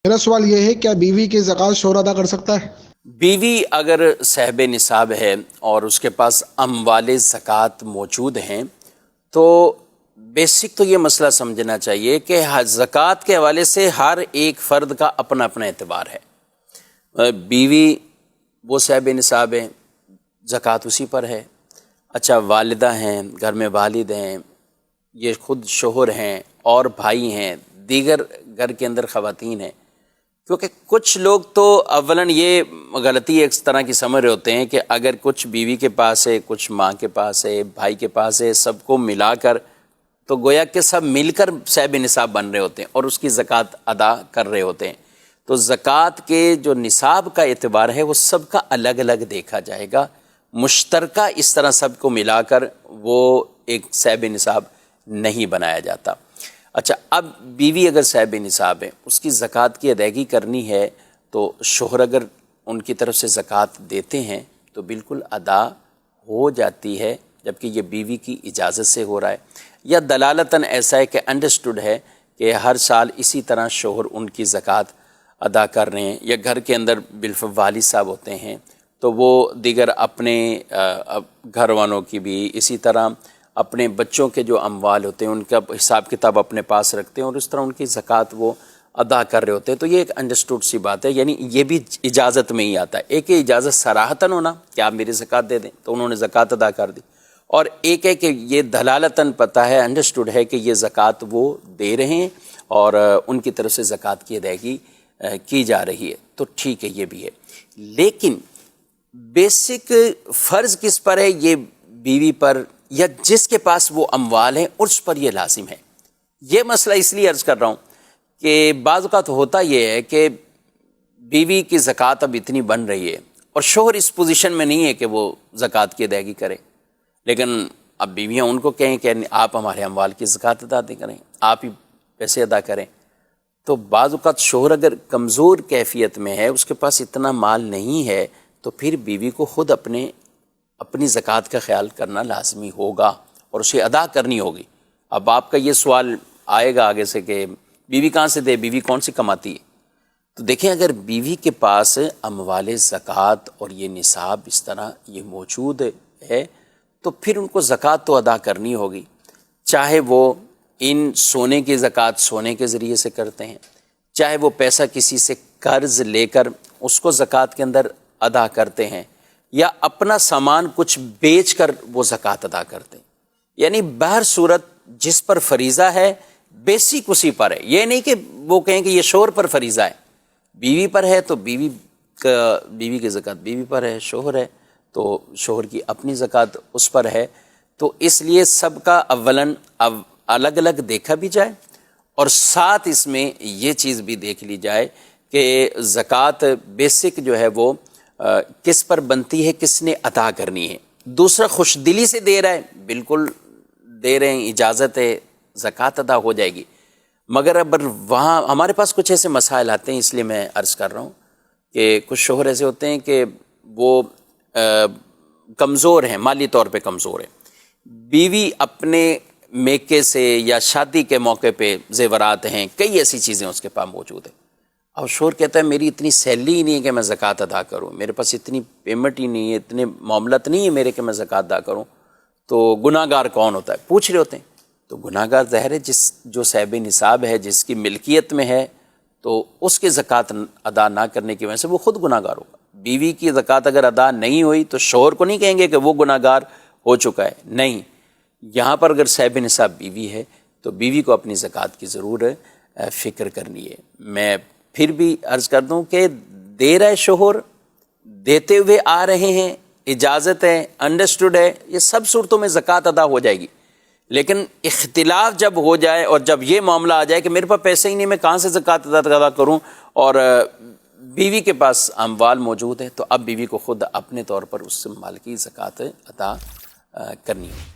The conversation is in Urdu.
میرا سوال یہ ہے، کیا بیوی کی زکوٰۃ شوہر ادا کر سکتا ہے؟ بیوی اگر صاحب نصاب ہے اور اس کے پاس اموال زکوٰۃ موجود ہیں تو بیسک تو یہ مسئلہ سمجھنا چاہیے کہ زکوٰۃ کے حوالے سے ہر ایک فرد کا اپنا اپنا اعتبار ہے۔ بیوی وہ صاحب نصاب ہے، زکوٰۃ اسی پر ہے۔ اچھا، والدہ ہیں، گھر میں والد ہیں، یہ خود شوہر ہیں اور بھائی ہیں، دیگر گھر کے اندر خواتین ہیں۔ کیونکہ کچھ لوگ تو اولاً یہ غلطی اس طرح کی سمجھ رہے ہوتے ہیں کہ اگر کچھ بیوی کے پاس ہے، کچھ ماں کے پاس ہے، بھائی کے پاس ہے، سب کو ملا کر تو گویا کہ سب مل کر صاحب نصاب بن رہے ہوتے ہیں اور اس کی زکوٰۃ ادا کر رہے ہوتے ہیں۔ تو زکوٰۃ کے جو نصاب کا اعتبار ہے وہ سب کا الگ الگ دیکھا جائے گا، مشترکہ اس طرح سب کو ملا کر وہ ایک صاحب نصاب نہیں بنایا جاتا۔ اچھا، اب بیوی اگر صاحب نصاب ہے، اس کی زکوٰۃ کی ادائیگی کرنی ہے تو شوہر اگر ان کی طرف سے زکوٰۃ دیتے ہیں تو بالکل ادا ہو جاتی ہے، جبکہ یہ بیوی کی اجازت سے ہو رہا ہے، یا دلالتاً ایسا ہے کہ انڈرسٹوڈ ہے کہ ہر سال اسی طرح شوہر ان کی زکوٰۃ ادا کر رہے ہیں، یا گھر کے اندر بالفعل والد صاحب ہوتے ہیں تو وہ دیگر اپنے گھر والوں کی بھی اسی طرح اپنے بچوں کے جو اموال ہوتے ہیں ان کا حساب کتاب اپنے پاس رکھتے ہیں اور اس طرح ان کی زکوٰۃ وہ ادا کر رہے ہوتے ہیں۔ تو یہ ایک انڈرسٹوڈ سی بات ہے، یعنی یہ بھی اجازت میں ہی آتا ہے۔ ایک اجازت صراحتاً ہونا کہ آپ میری زکوٰۃ دے دیں تو انہوں نے زکوٰۃ ادا کر دی، اور ایک ہے کہ یہ دلالتاً پتہ ہے، انڈرسٹوڈ ہے کہ یہ زکوٰۃ وہ دے رہے ہیں اور ان کی طرف سے زکوٰۃ کی ادائیگی کی جا رہی ہے، تو ٹھیک ہے، یہ بھی ہے۔ لیکن بیسک فرض کس پر ہے؟ یہ بیوی پر یا جس کے پاس وہ اموال ہیں اس پر یہ لازم ہے۔ یہ مسئلہ اس لیے عرض کر رہا ہوں کہ بعض اوقات ہوتا یہ ہے کہ بیوی کی زکوٰۃ اب اتنی بن رہی ہے اور شوہر اس پوزیشن میں نہیں ہے کہ وہ زکوٰۃ کی ادائیگی کرے، لیکن اب بیویاں ان کو کہیں کہ آپ ہمارے اموال کی زکوٰۃ ادا کریں، آپ ہی پیسے ادا کریں۔ تو بعض اوقات شوہر اگر کمزور کیفیت میں ہے، اس کے پاس اتنا مال نہیں ہے، تو پھر بیوی کو خود اپنی زکوٰۃ کا خیال کرنا لازمی ہوگا اور اسے ادا کرنی ہوگی۔ اب آپ کا یہ سوال آئے گا آگے سے کہ بیوی کہاں سے دے، بیوی کون سی کماتی ہے؟ تو دیکھیں، اگر بیوی کے پاس اموال زکوٰۃ اور یہ نصاب اس طرح یہ موجود ہے تو پھر ان کو زکوٰۃ تو ادا کرنی ہوگی، چاہے وہ ان سونے کی زکوٰۃ سونے کے ذریعے سے کرتے ہیں، چاہے وہ پیسہ کسی سے قرض لے کر اس کو زکوٰۃ کے اندر ادا کرتے ہیں، یا اپنا سامان کچھ بیچ کر وہ زکوٰۃ ادا کرتے ہیں۔ یعنی بہر صورت جس پر فریضہ ہے بیسک اسی پر ہے۔ یہ نہیں کہ وہ کہیں کہ یہ شوہر پر فریضہ ہے، بیوی پر ہے تو بیوی کی زکوٰۃ بیوی پر ہے، شوہر ہے تو شوہر کی اپنی زکوٰۃ اس پر ہے۔ تو اس لیے سب کا اولاً الگ الگ دیکھا بھی جائے، اور ساتھ اس میں یہ چیز بھی دیکھ لی جائے کہ زکوٰۃ بیسک جو ہے وہ کس پر بنتی ہے، کس نے ادا کرنی ہے۔ دوسرا خوش دلی سے دے رہا ہے، بالکل دے رہے ہیں، اجازت ہے، زکوٰۃ ادا ہو جائے گی۔ مگر اب وہاں ہمارے پاس کچھ ایسے مسائل آتے ہیں، اس لیے میں عرض کر رہا ہوں کہ کچھ شوہر ایسے ہوتے ہیں کہ وہ کمزور ہیں، مالی طور پہ کمزور ہیں، بیوی اپنے میکے سے یا شادی کے موقع پہ زیورات ہیں، کئی ایسی چیزیں اس کے پاس موجود ہیں، اور شوہر کہتا ہے میری اتنی سیلری ہی نہیں ہے کہ میں زکوٰۃ ادا کروں، میرے پاس اتنی پیمنٹ ہی نہیں ہے، اتنے معاملات نہیں ہے میرے کہ میں زکوٰۃ ادا کروں۔ تو گناہ گار کون ہوتا ہے؟ پوچھ رہے ہوتے ہیں۔ تو گناہ گار ظاہر ہے جو صاحب نصاب ہے، جس کی ملکیت میں ہے، تو اس کی زکوٰۃ ادا نہ کرنے کی وجہ سے وہ خود گناہ گار ہوگا۔ بیوی کی زکوٰۃ اگر ادا نہیں ہوئی تو شوہر کو نہیں کہیں گے کہ وہ گناہ گار ہو چکا ہے، نہیں، یہاں پر اگر صاحب نصاب بیوی ہے تو بیوی کو اپنی زکوٰۃ کی ضرور فکر کرنی ہے۔ میں پھر بھی عرض کر دوں کہ دے رہے شوہر، دیتے ہوئے آ رہے ہیں، اجازت ہے، انڈرسٹوڈ ہے، یہ سب صورتوں میں زکوٰۃ ادا ہو جائے گی۔ لیکن اختلاف جب ہو جائے اور جب یہ معاملہ آ جائے کہ میرے پاس پیسے ہی نہیں، میں کہاں سے زکوٰۃ ادا کروں، اور بیوی کے پاس اموال موجود ہے، تو اب بیوی کو خود اپنے طور پر اس مال کی زکوٰۃ ادا کرنی ہے۔